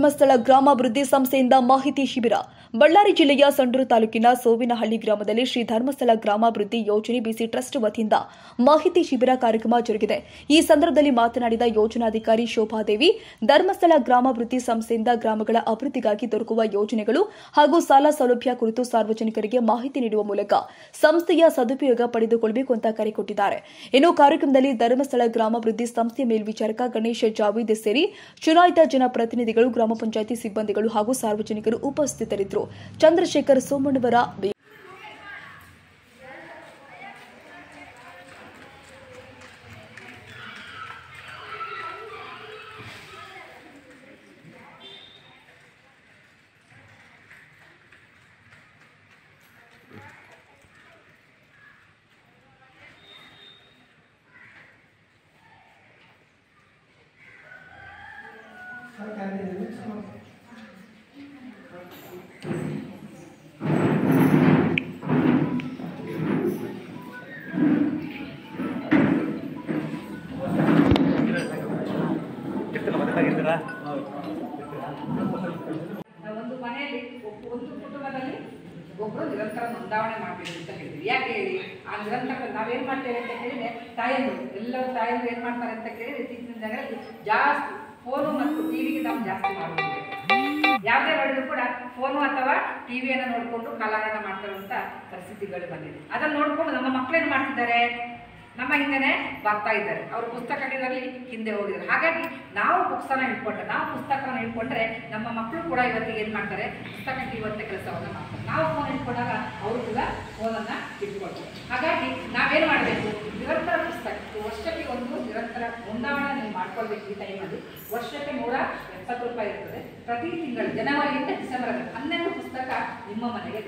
ಧರ್ಮಸ್ಥಳ ಗ್ರಾಮಾಭಿವೃದ್ಧಿ ಸಂಸ್ಥೆಯಿಂದ ಮಾಹಿತಿ ಶಿಬಿರ. ಬಳ್ಳಾರಿ ಜಿಲ್ಲೆಯ ಸಂಡೂರು ತಾಲೂಕಿನ ಸೋವಿನಹಳ್ಳಿ ಗ್ರಾಮದಲ್ಲಿ ಶ್ರೀ ಧರ್ಮಸ್ಥಳ ಗ್ರಾಮಾಭಿವೃದ್ಧಿ ಯೋಜನೆ ಬಿಸಿ ಟ್ರಸ್ಟ್ ವತಿಯಿಂದ ಮಾಹಿತಿ ಶಿಬಿರ ಕಾರ್ಯಕ್ರಮ ಜರುಗಿದೆ. ಈ ಸಂದರ್ಭದಲ್ಲಿ ಮಾತನಾಡಿದ ಯೋಜನಾಧಿಕಾರಿ ಶೋಭಾದೇವಿ, ಧರ್ಮಸ್ಥಳ ಗ್ರಾಮಾಭಿವೃದ್ಧಿ ಸಂಸ್ಥೆಯಿಂದ ಗ್ರಾಮಗಳ ಅಭಿವೃದ್ಧಿಗಾಗಿ ದೊರಕುವ ಯೋಜನೆಗಳು ಹಾಗೂ ಸಾಲ ಸೌಲಭ್ಯ ಕುರಿತು ಸಾರ್ವಜನಿಕರಿಗೆ ಮಾಹಿತಿ ನೀಡುವ ಮೂಲಕ ಸಂಸ್ಥೆಯ ಸದುಪಯೋಗ ಪಡೆದುಕೊಳ್ಳಬೇಕು ಅಂತ ಕರೆ ಕೊಟ್ಟಿದ್ದಾರೆ. ಇನ್ನು ಕಾರ್ಯಕ್ರಮದಲ್ಲಿ ಧರ್ಮಸ್ಥಳ ಗ್ರಾಮಾಭಿವೃದ್ಧಿ ಸಂಸ್ಥೆ ಮೇಲ್ವಿಚಾರಕ ಗಣೇಶ ಜಾವೀದ್ ಸೇರಿ ಚುನಾಯಿತ ಜನಪ್ರತಿನಿಧಿಗಳು, ಗ್ರಾಮ ಪಂಚಾಯಿತಿ ಸಿಬ್ಬಂದಿಗಳು ಹಾಗೂ ಸಾರ್ವಜನಿಕರು ಉಪಸ್ಥಿತರಿದ್ದರು. ಚಂದ್ರಶೇಖರ್ ಸೋಮಣ್ಣವರ ಒಂದು ಮನೆಯಲ್ಲಿ ಒಂದು ಕುಟುಂಬದಲ್ಲಿ ಒಬ್ಬರು ನಿರಂತರ ನೋಂದಾವಣೆ ಮಾಡಬೇಕು ಅಂತ ಹೇಳಿದ್ವಿ. ಯಾಕೆ ಹೇಳಿ, ಆ ನಿರಂತರ ನಾವೇನು ಮಾಡ್ತೇವೆ ಅಂತ ಹೇಳಿದ್ರೆ, ತಾಯಂದ್ರು ಎಲ್ಲರೂ ತಾಯಂದ್ರು ಏನು ಮಾಡ್ತಾರೆ ಅಂತ ಕೇಳಿದ್ರೆ, ಇತ್ತೀಚಿನ ಜನರಲ್ಲಿ ಜಾಸ್ತಿ ಫೋನು ಮತ್ತು ಟಿವಿಗೆ ನಾವು ಜಾಸ್ತಿ ಮಾಡೋದು. ಯಾವುದೇ ನೋಡಿದ್ರು ಕೂಡ ಫೋನು ಅಥವಾ ಟಿವಿಯನ್ನು ನೋಡಿಕೊಂಡು ಕಾಲಹರಣ ಮಾಡ್ತಾರಂತ ಪರಿಸ್ಥಿತಿಗಳು ಬಂದಿದೆ. ಅದನ್ನು ನೋಡಿಕೊಂಡು ನಮ್ಮ ಮಕ್ಕಳೇನು ಮಾಡ್ತಿದ್ದಾರೆ, ನಮ್ಮ ಹಿಂದೆನೇ ಬರ್ತಾ ಇದ್ದಾರೆ. ಅವರು ಪುಸ್ತಕಗಳಲ್ಲಿ ಹಿಂದೆ ಹೋಗಿದ್ದಾರೆ. ಹಾಗಾಗಿ ನಾವು ಪುಸ್ತಕನ ಹಿಡ್ಕೊಂಡ್ರೆ ನಮ್ಮ ಮಕ್ಕಳು ಕೂಡ ಇವತ್ತಿಗೆ ಏನು ಮಾಡ್ತಾರೆ, ಪುಸ್ತಕ ಇರುವಂಥ ಕೆಲಸವನ್ನು ಮಾಡ್ತಾರೆ. ನಾವು ಫೋನ್ ಹಿಡ್ಕೊಂಡಾಗ ಅವರು ಕೂಡ ಫೋನನ್ನು ಇಟ್ಕೊಳ್ತಾರೆ. ಹಾಗಾಗಿ ನಾವೇನು ಮಾಡಬೇಕು, ನಿರಂತರ ಪುಸ್ತಕ ವರ್ಷಕ್ಕೆ ಒಂದು ನಿರಂತರ ನೋಂದಾವಣೆ ನೀವು ಮಾಡ್ಕೊಳ್ಬೇಕು. ಈ ಟೈಮಲ್ಲಿ ವರ್ಷಕ್ಕೆ 170 ರೂಪಾಯಿ ಇರ್ತದೆ. ಪ್ರತಿ ತಿಂಗಳು ಜನವರಿಯಿಂದ ಡಿಸೆಂಬರ್ 12 ಪುಸ್ತಕ ನಿಮ್ಮ ಮನೆಗೆ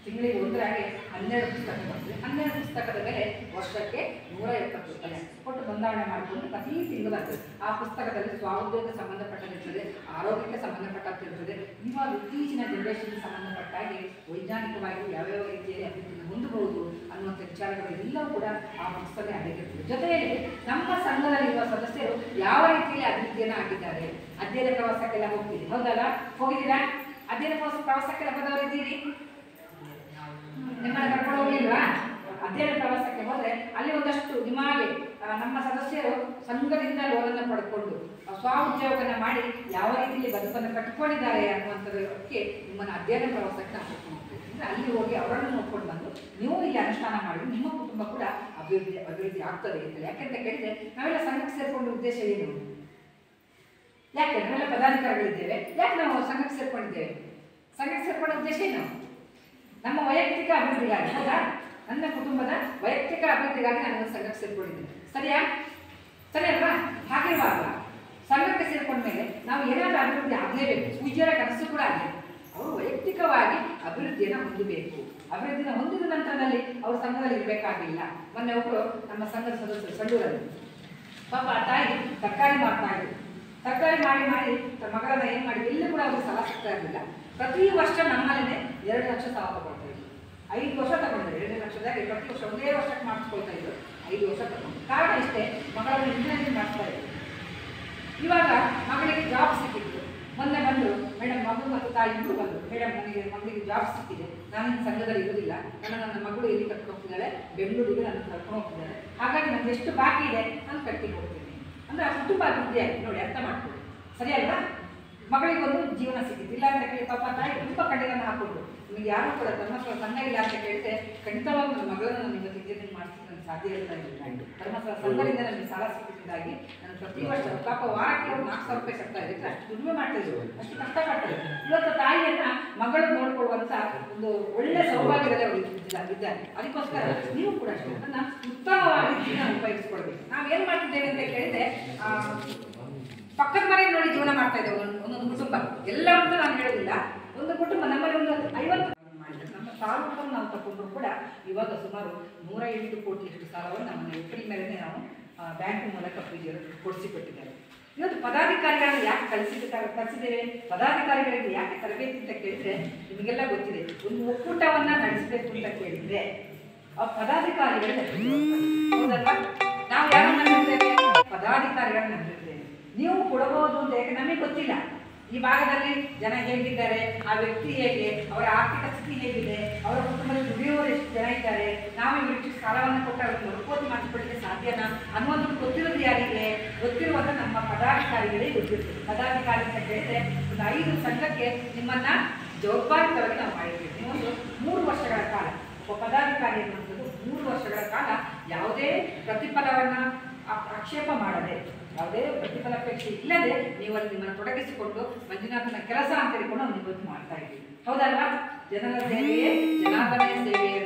ತಿಂಗಳಿಗೆ ಒಂದರಾಗೆ 12 ಪುಸ್ತಕ ಬರ್ತದೆ. 12 ಪುಸ್ತಕದ ಬೆಲೆ ವರ್ಷಕ್ಕೆ 170 ರೂಪಾಯಿ ಕೊಟ್ಟು ನೋಂದಾವಣೆ ಮಾಡಿಕೊಂಡು ಪ್ರತಿ ತಿಂಗಳು ಬರ್ತದೆ. ಆ ಪುಸ್ತಕದಲ್ಲಿ ಸ್ವಾಉದ್ಯೋಗ ಸಂಬಂಧಪಟ್ಟದಿರ್ತದೆ, ಆರೋಗ್ಯಕ್ಕೆ ಸಂಬಂಧಪಟ್ಟದಿರ್ತದೆ. ಇವಾಗ ಇತ್ತೀಚಿನ ಜನರೇಷನ್ಗೆ ಸಂಬಂಧಪಟ್ಟಾಗಿ ವೈಜ್ಞಾನಿಕವಾಗಿ ಯಾವ್ಯಾವ ರೀತಿಯಲ್ಲಿ ಅಭಿವೃದ್ಧಿಯನ್ನು ಹೊಂದಬಹುದು ಅನ್ನುವಂಥ ವಿಚಾರಗಳು ಎಲ್ಲವೂ ಕೂಡ ಆ ಪುಸ್ತಕ ಅಡಗಿರ್ತದೆ. ಜೊತೆಯಲ್ಲಿ ನಮ್ಮ ಸಂಘದಲ್ಲಿರುವ ಸದಸ್ಯರು ಯಾವ ರೀತಿಯಲ್ಲಿ ಅಭಿವೃದ್ಧಿಯನ್ನು ಆಗಿದ್ದಾರೆ. ಅಧ್ಯಯನ ಪ್ರವಾಸಕ್ಕೆಲ್ಲ ಹೋಗ್ತೀರಿ, ಹೌದಲ್ಲ? ಹೋಗಿದ್ದೀರಾ? ಅಧ್ಯಯನ ಪ್ರವಾಸಕ್ಕೆಲ್ಲ ಹೋದವರಿದ್ದೀರಿ? ನಿಮ್ಮನ್ನ ಕರ್ಕೊಂಡು ಹೋಗ್ಲಿಲ್ವಾ? ಅಧ್ಯಯನ ಪ್ರವಾಸಕ್ಕೆ ಹೋದ್ರೆ ಅಲ್ಲಿ ಒಂದಷ್ಟು ನಿಮಗೆ ನಮ್ಮ ಸದಸ್ಯರು ಸಂಘದಿಂದ ಲೋನನ್ನು ಪಡ್ಕೊಂಡು ಸ್ವಉದ್ಯೋಗನ ಮಾಡಿ ಯಾವ ರೀತಿಯಲ್ಲಿ ಬದುಕನ್ನು ಕಟ್ಟಿಕೊಂಡಿದ್ದಾರೆ ಅನ್ನುವಂಥದ್ದಕ್ಕೆ ನಿಮ್ಮನ್ನು ಅಧ್ಯಯನ ಪ್ರವಾಸಕ್ಕೆ ನಾವು ಕರ್ಕೊಂಡು ಹೋಗ್ತೀವಿ. ಅಂದರೆ ಅಲ್ಲಿ ಹೋಗಿ ಅವರನ್ನು ನೋಡ್ಕೊಂಡು ಬಂದು ನೀವು ಇಲ್ಲಿ ಅನುಷ್ಠಾನ ಮಾಡಿ ನಿಮ್ಮ ಕುಟುಂಬ ಕೂಡ ಅಭಿವೃದ್ಧಿ ಆಗ್ತದೆ ಅಂತ. ಯಾಕೆಂತ ಕೇಳಿದ್ರೆ, ನಾವೆಲ್ಲ ಸಂಘಕ್ಕೆ ಸೇರ್ಕೊಂಡ ಉದ್ದೇಶ ಏನು? ಯಾಕೆ ನಾವೆಲ್ಲ ಪದಾಧಿಕಾರಿಗಳಿದ್ದೇವೆ, ಯಾಕೆ ನಾವು ಸಂಘಕ್ಕೆ ಸೇರ್ಕೊಂಡಿದ್ದೇವೆ? ಸಂಘಕ್ಕೆ ಸೇರ್ಕೊಂಡ ಉದ್ದೇಶ ಏನು? ನಮ್ಮ ವೈಯಕ್ತಿಕ ಅಭಿವೃದ್ಧಿಗಾಗಿ. ಹೌದಾ? ನನ್ನ ಕುಟುಂಬದ ವೈಯಕ್ತಿಕ ಅಭಿವೃದ್ಧಿಗಾಗಿ ನಾನು ಸಂಘಕ್ಕೆ ಸೇರ್ಕೊಂಡಿದ್ದೇನೆ. ಸರಿಯಾ? ಸರಿ ಅಲ್ವಾ? ಹಾಗಿರುವಾಗ ಸಂಘಕ್ಕೆ ಸೇರ್ಕೊಂಡ ಮೇಲೆ ನಾವು ಏನಾದರೂ ಅಭಿವೃದ್ಧಿ ಆಗಲೇಬೇಕು. ಪೂಜ್ಯರ ಕನಸು ಕೂಡ ಆಗಬೇಕು. ಅವರು ವೈಯಕ್ತಿಕವಾಗಿ ಅಭಿವೃದ್ಧಿಯನ್ನು ಹೊಂದಬೇಕು. ಅಭಿವೃದ್ಧಿನ ಹೊಂದಿದ ನಂತರದಲ್ಲಿ ಅವರು ಸಂಘದಲ್ಲಿ ಇರಬೇಕಾಗಿಲ್ಲ. ಮೊನ್ನೆ ಒಬ್ಬರು ನಮ್ಮ ಸಂಘದ ಸದಸ್ಯರು ಸಂಡೂರಲ್ಲಿ ಪಾಪ ಆ ತಾಯಿ ತರಕಾರಿ ಮಾಡ್ತಾ ಇದ್ರು. ತರಕಾರಿ ಮಾಡಿ ಮಗಳನ್ನ ಏನು ಮಾಡಿ ಎಲ್ಲೂ ಕೂಡ ಅವ್ರಿಗೆ ಸಾಲ ಸಿಗ್ತಾ ಇರಲಿಲ್ಲ. ಪ್ರತಿ ವರ್ಷ ನಮ್ಮಲ್ಲೇ 2 ಲಕ್ಷ ಸಾಲ ತಗೊಳ್ತಾ ಇದ್ರು. 5 ವರ್ಷ ತಗೊಂಡಿದ್ದಾರೆ. 2 ಲಕ್ಷದಾಗ ಪ್ರತಿ ವರ್ಷ ಒಂದೇ ವರ್ಷಕ್ಕೆ ಮಾಡಿಸ್ಕೊಳ್ತಾ ಇದ್ರು. 5 ವರ್ಷ ತಗೊಂಡು ಕಾರಣ ಇಷ್ಟೇ, ಮಗಳನ್ನು ಇಂಜಿನಿಯರಿಂಗ್ ಮಾಡಿಸ್ತಾ ಇದ್ರು. ಇವಾಗ ಮಗಳಿಗೆ ಜಾಬ್ ಸಿಕ್ಕಿತ್ತು. ಮೊನ್ನೆ ಬಂದು ಮೇಡಮ್, ಮಗು ಮತ್ತು ತಾಯಿ ಇಬ್ಬರು ಬಂದರು. ಮೇಡಮ್, ಮಗಳಿಗೆ ಜಾಬ್ ಸಿಕ್ಕಿದೆ, ನಾನಿನ್ನು ಸಂಘದಲ್ಲಿ ಇರೋದಿಲ್ಲ, ನನ್ನ ಮಗಳು ಎಲ್ಲಿ ಕರ್ಕೊಂಡು ಹೋಗ್ತಿದ್ದಾಳೆ, ಬೆಂಗಳೂರಿಗೆ ನನ್ನ ಕರ್ಕೊಂಡು ಹೋಗ್ತಿದ್ದಾಳೆ. ಹಾಗಾಗಿ ನಮ್ಗೆ ಎಷ್ಟು ಬಾಕಿ ಇದೆ ನಾನು ಕಟ್ಟಿ ಕೊಡ್ತೀನಿ ಅಂದರೆ ಆ ಕುಟುಂಬ ಅಭಿವೃದ್ಧಿ ಆಗಿ ನೋಡಿ, ಅರ್ಥ ಮಾಡ್ಕೊಳ್ಳಿ. ಸರಿ ಅಲ್ವಾ? ಮಗಳಿಗೊಂದು ಜೀವನ ಸಿಕ್ಕಿತ್ತು. ಇಲ್ಲ ಅಂತ ಕೇಳಿ ಪಾಪ ತಾಯಿ ತುಂಬ ಕಣ್ಣೀರನ್ನು ಹಾಕೊಂಡು, ನಿಮಗೆ ಯಾರು ಕೂಡ ಧರ್ಮಸ್ಥಳ ಸಂಘ ಇಲ್ಲ ಅಂತ ಕೇಳಿದ್ರೆ ಖಂಡಿತವಾಗಿ ನನ್ನ ಮಗಳನ್ನು ನಾನು ಇವತ್ತು ಇಂಜಿನಿಯರಿಂಗ್ ಮಾಡಿಸ್ಲಿಕ್ಕೆ ನನಗೆ ಸಾಧ್ಯ ಇರ್ತಾ ಇಲ್ಲ. ಧರ್ಮಸ್ಥಳ ಸಂಘದಿಂದ ನನಗೆ ಸಾಲ ಸಿಕ್ಕಿದ್ದಾಗಿ ನಾನು ಪ್ರತಿ ವರ್ಷ ಪಾಪ ವಾರಕ್ಕೆ 4,000 ರೂಪಾಯಿ ಕಟ್ತಾ ಇದ್ದೆ. ಅಷ್ಟು ದುಡಿಮೆ ಮಾಡ್ತಿದ್ರು, ಅಷ್ಟು ಕಷ್ಟಪಡ್ತಾರೆ. ಇವತ್ತು ತಾಯಿಯನ್ನ ಮಗಳು ನೋಡ್ಕೊಳ್ಳುವಂಥ ಒಂದು ಒಳ್ಳೆ ಸೌಭಾಗ್ಯದಲ್ಲಿ ಅವರು ಇದ್ದಾರೆ. ಅದಕ್ಕೋಸ್ಕರ ನೀವು ಕೂಡ ಅಷ್ಟೇ ಅದನ್ನು ಉತ್ತಮವಾಗಿ ಜೀವನ ಉಪಯೋಗಿಸ್ಕೊಳ್ಬೇಕು. ನಾವೇನು ಮಾಡ್ತಿದ್ದೇವೆ ಅಂತ ಕೇಳಿದ್ರೆ, ಪಕ್ಕದ ಮನೆ ನೋಡಿ ಜೀವನ ಮಾಡ್ತಾ ಇದ್ದೇವೆ. ಒಂದೊಂದು ಕುಟುಂಬ ಎಲ್ಲ ಅಂತ ನಾನು ಹೇಳೋದಿಲ್ಲ. ಒಂದು ಕುಟುಂಬ ನಮ್ಮಲ್ಲಿ ಒಂದು 50 ಮಾಡಿದ್ರೆ ನಮ್ಮ ಸಾಲವನ್ನು ನಾವು ತಗೊಂಡ್ರು ಕೂಡ ಇವಾಗ ಸುಮಾರು 108 ಕೋಟಿಯಷ್ಟು ಸಾಲವನ್ನು ನಮ್ಮ ಏಪ್ರಿಲ್ ಮೇಲೆ ನಾವು ಬ್ಯಾಂಕ್ ಮೂಲಕ ಕೊಡಿಸಿಕೊಟ್ಟಿದ್ದಾರೆ. ಇವತ್ತು ಪದಾಧಿಕಾರಿಗಳನ್ನು ಯಾಕೆ ಕಳಿಸಿದ್ದೇವೆ, ಪದಾಧಿಕಾರಿಗಳಿಗೆ ಯಾಕೆ ತರಬೇತಿ ಅಂತ ಕೇಳಿದ್ರೆ ನಿಮಗೆಲ್ಲ ಗೊತ್ತಿದೆ. ಒಂದು ಒಕ್ಕೂಟವನ್ನು ನಡೆಸಬೇಕು ಅಂತ ಕೇಳಿದ್ರೆ ಆ ಪದಾಧಿಕಾರಿಗಳು ಹೌದಲ್ವಾ? ನಾವು ಯಾರನ್ನ ನಂಬಿದ್ದೇವೆ? ಪದಾಧಿಕಾರಿಗಳನ್ನ ನಂಬಿದ್ದೇವೆ. ನೀವು ಕೊಡಬಹುದು ಅಂತ ಯಾಕೆ ನಮಗೆ ಗೊತ್ತಿಲ್ಲ. ಈ ಭಾಗದಲ್ಲಿ ಜನ ಹೇಗಿದ್ದಾರೆ, ಆ ವ್ಯಕ್ತಿ ಹೇಗೆ, ಅವರ ಆರ್ಥಿಕ ಸ್ಥಿತಿ ಹೇಗಿದೆ, ಅವರ ಕುಟುಂಬದಲ್ಲಿ ದುಡಿಯುವವರು ಎಷ್ಟು ಜನ ಇದ್ದಾರೆ, ನಾವು ಇವರಿಗೆ ಸಾಲವನ್ನು ಕೊಟ್ಟ ಅವರಿಗೆ ಮರುಪಾವತಿ ಮಾಡಿಕೊಳ್ಳಿಕ್ಕೆ ಸಾಧ್ಯನಾ ಅನ್ನುವಂಥದ್ದು ಗೊತ್ತಿರೋದು ಯಾರಿಗೆ? ಗೊತ್ತಿರುವಂಥ ನಮ್ಮ ಪದಾಧಿಕಾರಿಗಳೇ ಗೊತ್ತಿರ್ತದೆ. ಪದಾಧಿಕಾರಿ ಅಂತ ಹೇಳಿದ್ರೆ ಒಂದು 5 ಸಂಘಕ್ಕೆ ನಿಮ್ಮನ್ನ ಜವಾಬ್ದಾರಿತವಾಗಿ ನಾವು ಮಾಡಿದ್ದೀವಿ. ನೀವೊಂದು 3 ವರ್ಷಗಳ ಕಾಲ ಒಬ್ಬ ಪದಾಧಿಕಾರಿ ಅನ್ನುವಂಥದ್ದು 3 ವರ್ಷಗಳ ಕಾಲ ಯಾವುದೇ ಪ್ರತಿಫಲವನ್ನು ಆಕ್ಷೇಪ ಮಾಡದೆ, ಯಾವುದೇ ಪ್ರತಿಫಲಾಪೇಕ್ಷೆ ಇಲ್ಲದೆ ನೀವು ಅಲ್ಲಿ ನಿಮ್ಮನ್ನು ತೊಡಗಿಸಿಕೊಂಡು ಮಂಜುನಾಥನ ಕೆಲಸ ಅಂತ ಹೇಳಿಕೊಂಡು ನಾವು ಇವತ್ತು ಮಾಡ್ತಾ ಇದ್ದೀವಿ. ಹೌದಲ್ವಾ? ಜನರ ಸೇವೆಯೇ ಜನಾರ್ದನೆಯ ಸೇವೆಯ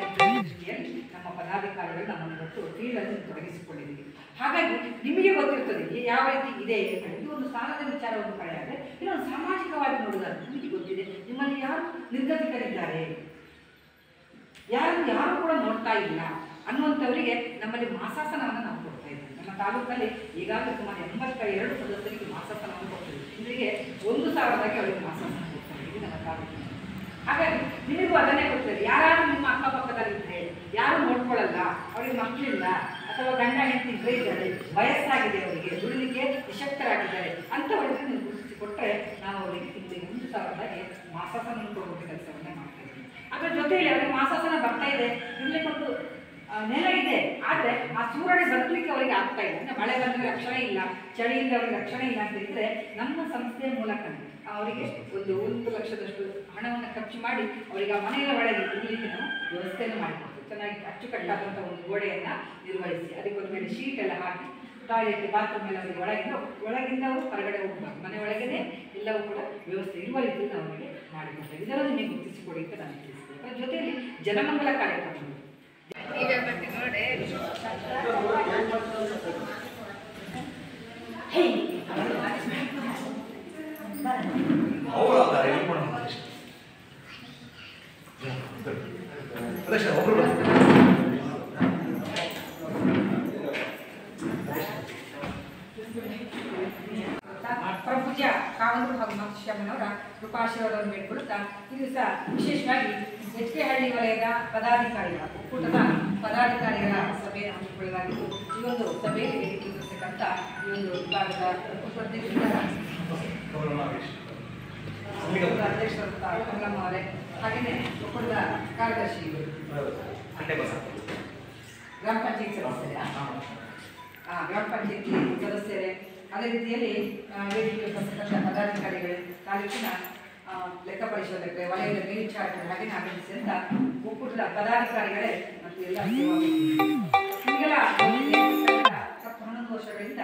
ದೃಷ್ಟಿಯಲ್ಲಿ ನಮ್ಮ ಪದಾಧಿಕಾರಿಗಳು ನಮ್ಮನ್ನು ಇವತ್ತು ಫೀಲ್ಡಲ್ಲಿ ತೊಡಗಿಸಿಕೊಂಡಿದ್ದೀವಿ. ಹಾಗಾಗಿ ನಿಮಗೆ ಗೊತ್ತಿರ್ತದೆ ಯಾವ ರೀತಿ ಇದೆ. ಇದು ಒಂದು ಸಾಲದ ವಿಚಾರ ಒಂದು ಕಡೆ ಆದರೆ, ಇನ್ನೊಂದು ಸಾಮಾಜಿಕವಾಗಿ ನೋಡೋದಾದ್ರೆ ನಿಮಗೆ ಗೊತ್ತಿದೆ ನಿಮ್ಮಲ್ಲಿ ಯಾರು ನಿರ್ಗತಿಕರಿದ್ದಾರೆ, ಯಾರು ಕೂಡ ನೋಡ್ತಾ ಇಲ್ಲ ಅನ್ನುವಂಥವರಿಗೆ ನಮ್ಮಲ್ಲಿ ಮಾಸಾಸನವನ್ನು ನಾವು ಕೊಡ್ತಾ ಇದ್ದೀವಿ. ನಮ್ಮ ತಾಲೂಕಲ್ಲಿ ಈಗಾಗಲೇ ಸುಮಾರು 82 ಸದಸ್ಯರಿಗೆ ಮಾಸಾಸನವನ್ನು ಕೊಡ್ತೀವಿ. ಇವರಿಗೆ 1,000 ಅವರಿಗೆ ಮಾಸಾಸನ ಕೊಡ್ತಾ ಇದ್ದೀವಿ ನಮ್ಮ ತಾಲೂಕಿನಲ್ಲಿ. ಹಾಗಾಗಿ ನಿಮಗೂ ಅದನ್ನೇ ಕೊಡ್ತಾರೆ. ಯಾರು ನಿಮ್ಮ ಅಕ್ಕಪಕ್ಕದಲ್ಲಿದ್ದರೆ, ಯಾರು ನೋಡ್ಕೊಳ್ಳಲ್ಲ, ಅವರಿಗೆ ಮಕ್ಕಳಿಲ್ಲ ಅಥವಾ ಗಂಡ ಹೆಂಡತಿ ಇಬ್ಬರೇ ಇದ್ದಾರೆ, ವಯಸ್ಸಾಗಿದೆ, ಅವರಿಗೆ ದುಡಿಲಿಕ್ಕೆ ನಿಶಕ್ತರಾಗಿದ್ದಾರೆ ಅಂಥವರಿಗೆ ನೀವು ಗುರುತಿಸಿಕೊಟ್ರೆ ನಾವು ಅವರಿಗೆ ತಿಂಗಳಿಗೆ 1,000 ಮಾಸಾಸನ ಕೊಡುವ ಕೆಲಸವನ್ನೇ ಮಾಡ್ತಾ ಇದ್ದೀವಿ. ಅದರ ಜೊತೆಯಲ್ಲಿ ಅವರಿಗೆ ಮಾಸಾಸನ ಬರ್ತಾ ಇದೆ, ಇರಲಿಕ್ಕೊಂದು ನೆಲ ಇದೆ, ಆದರೆ ಆ ಸೂರ್ಯನ ಬದುಕಲಿಕ್ಕೆ ಅವರಿಗೆ ಆಗ್ತಾ ಇಲ್ಲ. ಅಂದರೆ ಮಳೆ ಬಂದರೆ ರಕ್ಷಣೆ ಇಲ್ಲ, ಚಳಿಯಿಂದ ಅವರಿಗೆ ರಕ್ಷಣೆ ಇಲ್ಲ ಅಂತ ಹೇಳಿದರೆ ನಮ್ಮ ಸಂಸ್ಥೆಯ ಮೂಲಕ ಅವರಿಗೆ ಒಂದು 1 ಲಕ್ಷದಷ್ಟು ಹಣವನ್ನು ಖರ್ಚು ಮಾಡಿ ಅವರಿಗೆ ಆ ಮನೆಯ ಒಳಗೆ ಇರಲಿಕ್ಕೆ ನಾವು ವ್ಯವಸ್ಥೆಯನ್ನು ಮಾಡಿಕೊಡ್ತೀವಿ. ಚೆನ್ನಾಗಿ ಅಚ್ಚುಕಟ್ಟಾದಂಥ ಒಂದು ಗೋಡೆಯನ್ನು ನಿರ್ವಹಿಸಿ ಅದಕ್ಕೊಂದು ಮೇಲೆ ಶೀಟ್ ಎಲ್ಲ ಹಾಕಿ ಟಾಯ್ಲೆಟ್ ಬಾತ್ರೂಮ್ ಎಲ್ಲ ಅವರಿಗೆ ಒಳಗಿಂದ ಅವರು ಹೊರಗಡೆ ಹೋಗ್ಬಾರ್ದು, ಮನೆ ಒಳಗೇ ಎಲ್ಲವೂ ಕೂಡ ವ್ಯವಸ್ಥೆ ಇರುವ ರೀತಿಯಲ್ಲಿ ನಾವು ಅವರಿಗೆ ಮಾಡಿಕೊಡ್ತೇವೆ. ಇದನ್ನು ನಿಮಗೆ ಗುರುತಿಸಿಕೊಡಿ ಅಂತ ನಾನು ತಿಳಿಸ್ತೀನಿ. ಅದರ ಜೊತೆಯಲ್ಲಿ ಜನಮಂಗಲ ಕಾರ್ಯಕ್ರಮಗಳು ಈಗ ನೋಡಿ ಪ್ರಪೂಜ್ಯ ಕಾವಂದ್ರು ಹಾಗೂ ಮಹರ್ಷಿಯಮ್ಮನವರ ಕೃಪಾಶೀರ್ವಾದವನ್ನು ಬೇಡಿಕೊಳ್ಳುತ್ತಾ ಈ ದಿವಸ ವಿಶೇಷವಾಗಿ HK-ಹಳ್ಳಿ ವಲಯದ ಪದಾಧಿಕಾರಿಗಳ ಒಕ್ಕೂಟದ ಪದಾಧಿಕಾರಿಗಳ ಸಭೆಯನ್ನು ಹಮ್ಮಿಕೊಳ್ಳಲಾಗಿದ್ದು, ಈ ಒಂದು ಸಭೆಯಲ್ಲಿ ವೇದಿಕೆಗಿರ್ತಕ್ಕಂಥ ಈ ಒಂದು ವಿಭಾಗದ ಅಧ್ಯಕ್ಷರಾದಂಥ ಕಮಲಮ್ಮ ಅವರೇ, ಹಾಗೆಯೇ ಒಕ್ಕೂಟದ ಕಾರ್ಯದರ್ಶಿಗಳು, ಗ್ರಾಮ ಪಂಚಾಯತ್ ಸದಸ್ಯರೇ, ಗ್ರಾಮ ಪಂಚಾಯತಿ ಸದಸ್ಯರೇ, ಅದೇ ರೀತಿಯಲ್ಲಿ ವೇದಿಕೆ ಬರ್ತಕ್ಕಂಥ ಪದಾಧಿಕಾರಿಗಳು, ತಾಲೂಕಿನ ಲೆಕ್ಕ ಪರಿಶೋಧಕರೇ, ವಲಯದ ಮೇಲ್ವಿಚಾರಕರು, ಹಾಗೆ ಆಗಮಿಸಿದಂಥ ಒಕ್ಕೂಟದ ಪದಾಧಿಕಾರಿಗಳೇ ಮತ್ತು ಎಲ್ಲ ಈಗೆಲ್ಲ 11 ವರ್ಷಗಳಿಂದ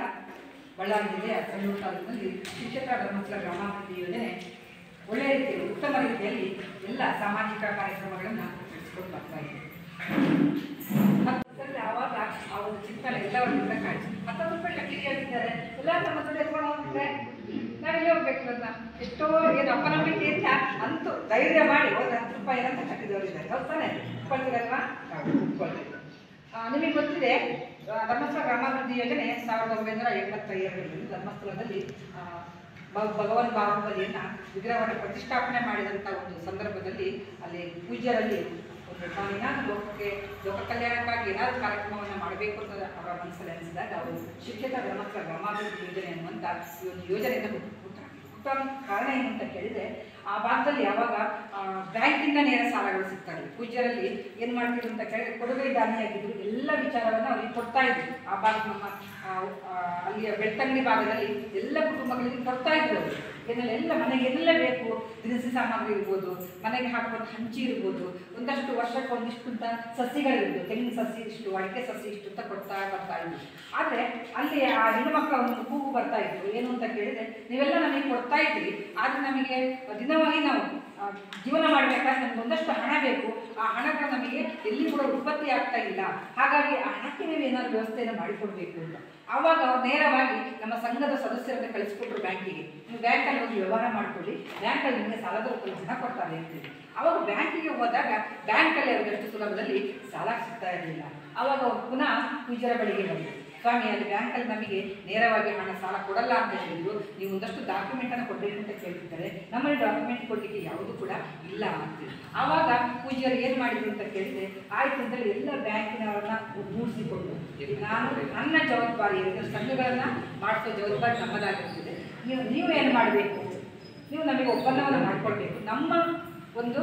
ಬಳ್ಳಾರಿ ಜಿಲ್ಲೆಯ ಸಂಡೂರು ತಾಲೂಕಿನಲ್ಲಿ ಶ್ರೀಕ್ಷೇತ್ರ ಧರ್ಮಸ್ಥಳ ಗ್ರಾಮಾಭಿವೃದ್ಧಿ ಯೋಜನೆ ಒಳ್ಳೆಯ ರೀತಿಯಲ್ಲಿ ಉತ್ತಮ ರೀತಿಯಲ್ಲಿ ಎಲ್ಲ ಸಾಮಾಜಿಕ ಕಾರ್ಯಕ್ರಮಗಳನ್ನು ನಡೆಸಿಕೊಂಡು ಬರ್ತಾ ಇದೆ. ಆವಾಗ ಆ ಒಂದು ಚಿಂತನೆ ಎಲ್ಲವರಿಂದ ಕಾಣಿಸಿ 10 ರೂಪಾಯಿ ಕಿರಿಯರಿದ್ದಾರೆ, ಎಲ್ಲ ನಮ್ಮ ದುಡ್ಡು ಎತ್ಕೊಂಡು ಹೋಗ್ತಾರೆ, ನಾವೆಲ್ಲೇ ಹೋಗ್ಬೇಕು ಅಂತ ಎಷ್ಟೋ ಏನು ಅಪನಂಬಿಕೆ ಅಂತ ಅಂತೂ ಧೈರ್ಯ ಮಾಡಿ ಹೋದ್ರೆ 10 ರೂಪಾಯಿ ಅಂತ ಕಟ್ಟಿದವರಿದ್ದಾರೆ. ಹೌದಾನೆ? ಒಪ್ಕೊಳ್ತೀರಲ್ವಾ? ಒಪ್ಕೊಳ್ತೀವಿ. ನಿಮಗೆ ಗೊತ್ತಿದೆ ಧರ್ಮಸ್ಥಳ ಗ್ರಾಮಾಭಿವೃದ್ಧಿ ಯೋಜನೆ 1982ರಲ್ಲಿ ಧರ್ಮಸ್ಥಳದಲ್ಲಿ ಭಗವಾನ್ ಬಾಹುಬಲಿಯನ್ನು ವಿಗ್ರಹವನ್ನು ಪ್ರತಿಷ್ಠಾಪನೆ ಮಾಡಿದಂಥ ಒಂದು ಸಂದರ್ಭದಲ್ಲಿ ಅಲ್ಲಿ ಪೂಜ್ಯರಲ್ಲಿ ಒಂದು ಏನಾದರೂ ಲೋಕ ಕಲ್ಯಾಣಕ್ಕಾಗಿ ಏನಾದರೂ ಕಾರ್ಯಕ್ರಮವನ್ನು ಮಾಡಬೇಕು ಅಂತ ಅವರ ಮನಸ್ಸಲ್ಲಿ ಅನಿಸಿದಾಗ ಅವರು ಶ್ರೀಕ್ಷೇತ್ರ ಧರ್ಮಸ್ಥಳ ಗ್ರಾಮಾಭಿವೃದ್ಧಿ ಯೋಜನೆ ಅನ್ನುವಂಥ ಈ ಒಂದು ಯೋಜನೆಯನ್ನು ಹುಟ್ಟ ಕಾರಣ ಏನು ಅಂತ ಕೇಳಿದರೆ, ಆ ಭಾಗದಲ್ಲಿ ಯಾವಾಗ ಬ್ಯಾಂಕಿಂದ ನೇರ ಸಾಲಗಳು ಸಿಗ್ತಾರೆ, ಪೂಜ್ಯರಲ್ಲಿ ಏನು ಮಾಡ್ತಿದ್ರು ಅಂತ ಕೇಳಿದ್ರೆ ಕೊಡುಗೆ ದಾನಿಯಾಗಿದ್ರು ಎಲ್ಲ ವಿಚಾರವನ್ನು ಅವ್ರಿಗೆ ಕೊಡ್ತಾ ಇದ್ರು. ಆ ಭಾಗ ನಮ್ಮ ಅಲ್ಲಿಯ ಬೆಳ್ತಂಗಡಿ ಭಾಗದಲ್ಲಿ ಎಲ್ಲ ಕುಟುಂಬಗಳಿಗೆ ಕೊಡ್ತಾ ಇದ್ರು. ಅವರು ಏನೆಲ್ಲ ಮನೆಗೆ ಎಲ್ಲ ಬೇಕು, ದಿನಸಿ ಸಾಮಗ್ರಿ ಇರ್ಬೋದು, ಮನೆಗೆ ಹಾಕುವಂಥ ಹಂಚಿ ಇರ್ಬೋದು, ಒಂದಷ್ಟು ವರ್ಷಕ್ಕೆ ಒಂದಿಷ್ಟು ಅಂತ ಸಸಿಗಳಿರ್ಬೋದು, ತೆಂಗಿನ ಸಸಿ ಇಷ್ಟು, ಅಡಿಕೆ ಸಸಿ ಇಷ್ಟು ಅಂತ ಕೊಡ್ತಾ ಬರ್ತಾ ಇದ್ರು. ಆದರೆ ಅಲ್ಲಿ ಆ ಹೆಣ್ಣುಮಕ್ಕಳ ಒಂದು ಕೂಗು ಬರ್ತಾ ಇದ್ರು, ಏನು ಅಂತ ಕೇಳಿದರೆ, ನೀವೆಲ್ಲ ನಮಗೆ ಕೊಡ್ತಾ ಇದ್ರಿ, ಆದರೆ ನಮಗೆ ದಿನವಾಗಿ ನಾವು ಜೀವನ ಮಾಡಬೇಕಾದ್ರೆ ನಮ್ಗೆ ಒಂದಷ್ಟು ಹಣ ಬೇಕು, ಆ ಹಣಗಳು ನಮಗೆ ಎಲ್ಲಿ ಕೂಡ ಉತ್ಪತ್ತಿ ಆಗ್ತಾ ಇಲ್ಲ, ಹಾಗಾಗಿ ಆ ಹಣಕ್ಕೆ ನೀವು ಏನಾದರೂ ವ್ಯವಸ್ಥೆಯನ್ನು ಮಾಡಿಕೊಡ್ಬೇಕು ಅಂತ. ಆವಾಗ ಅವ್ರು ನೇರವಾಗಿ ನಮ್ಮ ಸಂಘದ ಸದಸ್ಯರನ್ನು ಕಳಿಸ್ಕೊಟ್ರು ಬ್ಯಾಂಕಿಗೆ, ನೀವು ಬ್ಯಾಂಕಲ್ಲಿ ಹೋಗಿ ವ್ಯವಹಾರ ಮಾಡ್ಕೊಳ್ಳಿ, ಬ್ಯಾಂಕಲ್ಲಿ ನಿಮಗೆ ಸಾಲದ ರೂಪದಲ್ಲಿ ಹಣ ಕೊಡ್ತಾರೆ ಅಂತೇಳಿ. ಆವಾಗ ಬ್ಯಾಂಕಿಗೆ ಹೋದಾಗ ಬ್ಯಾಂಕಲ್ಲಿ ಅವ್ರಿಗೆ ಅಷ್ಟು ಸುಲಭದಲ್ಲಿ ಸಾಲ ಸಿಗ್ತಾ ಇರಲಿಲ್ಲ. ಆವಾಗ ಅವ್ರು ಪುನಃ ಪೂಜ್ಯರ ಬಳಿಗೆ ಬಂದರು, ಸ್ವಾಮಿ ಅಲ್ಲಿ ಬ್ಯಾಂಕಲ್ಲಿ ನಮಗೆ ನೇರವಾಗಿ ಹಣ ಸಾಲ ಕೊಡಲ್ಲ ಅಂತ ಹೇಳಿದ್ರು, ನೀವು ಒಂದಷ್ಟು ಡಾಕ್ಯುಮೆಂಟನ್ನು ಕೊಡಬೇಕು ಅಂತ ಕೇಳ್ತಿದ್ದಾರೆ, ನಮ್ಮಲ್ಲಿ ಡಾಕ್ಯುಮೆಂಟ್ ಕೊಡಲಿಕ್ಕೆ ಯಾವುದೂ ಕೂಡ ಇಲ್ಲ ಅಂತೇಳಿ. ಆವಾಗ ಪೂಜ್ಯರು ಏನು ಮಾಡಿದ್ರು ಅಂತ ಕೇಳಿದರೆ, ಆಯ್ತು ಅಂತೇಳಿ ಎಲ್ಲ ಬ್ಯಾಂಕಿನವ್ರನ್ನ ಮೂಡಿಸಿಕೊಂಡು ನಾನು ನನ್ನ ಜವಾಬ್ದಾರಿ ಸಂಘಗಳನ್ನು ಮಾಡಿಸೋ ಜವಾಬ್ದಾರಿ ನಮ್ಮದಾಗಿರ್ತದೆ, ನೀವು ಏನು ಮಾಡಬೇಕು, ನೀವು ನಮಗೆ ಒಪ್ಪಂದವನ್ನು ಮಾಡಿಕೊಳ್ಬೇಕು. ನಮ್ಮ ಒಂದು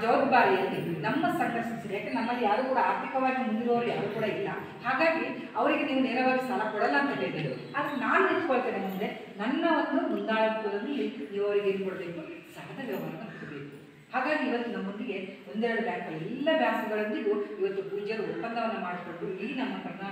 ಜವಾಬ್ದಾರಿಯಲ್ಲಿ ನಮ್ಮ ಸಂಘ ಸಂಸ್ಥೆ, ಯಾಕೆ ನಮ್ಮಲ್ಲಿ ಯಾರು ಕೂಡ ಆರ್ಥಿಕವಾಗಿ ಮುಂದಿರುವವರು ಯಾರು ಕೂಡ ಇಲ್ಲ, ಹಾಗಾಗಿ ಅವರಿಗೆ ನೀವು ನೇರವಾಗಿ ಸಾಲ ಕೊಡಲ್ಲ ಅಂತ ಹೇಳಿದ್ರು. ಆದರೆ ನಾನು ನಿಂತ್ಕೊಳ್ತೇನೆ ಮುಂದೆ, ನನ್ನ ಒಂದು ಮುಂದಾಳತ್ವದಲ್ಲಿ ನೀವು ಅವರಿಗೆ ಏನು ಕೊಡಬೇಕು, ಸಾಲದ ವ್ಯವಹಾರವನ್ನು ಕೊಡಬೇಕು. ಹಾಗಾಗಿ ಇವತ್ತು ನಮ್ಮೊಂದಿಗೆ ಒಂದೆರಡು ಬ್ಯಾಂಕ್ಗಳು, ಎಲ್ಲ ಬ್ಯಾಂಕ್ಗಳೊಂದಿಗೂ ಇವತ್ತು ಪೂಜ್ಯರು ಒಪ್ಪಂದವನ್ನು ಮಾಡಿಕೊಂಡು ಇಡೀ ನಮ್ಮ ಕರ್ನಾಟಕ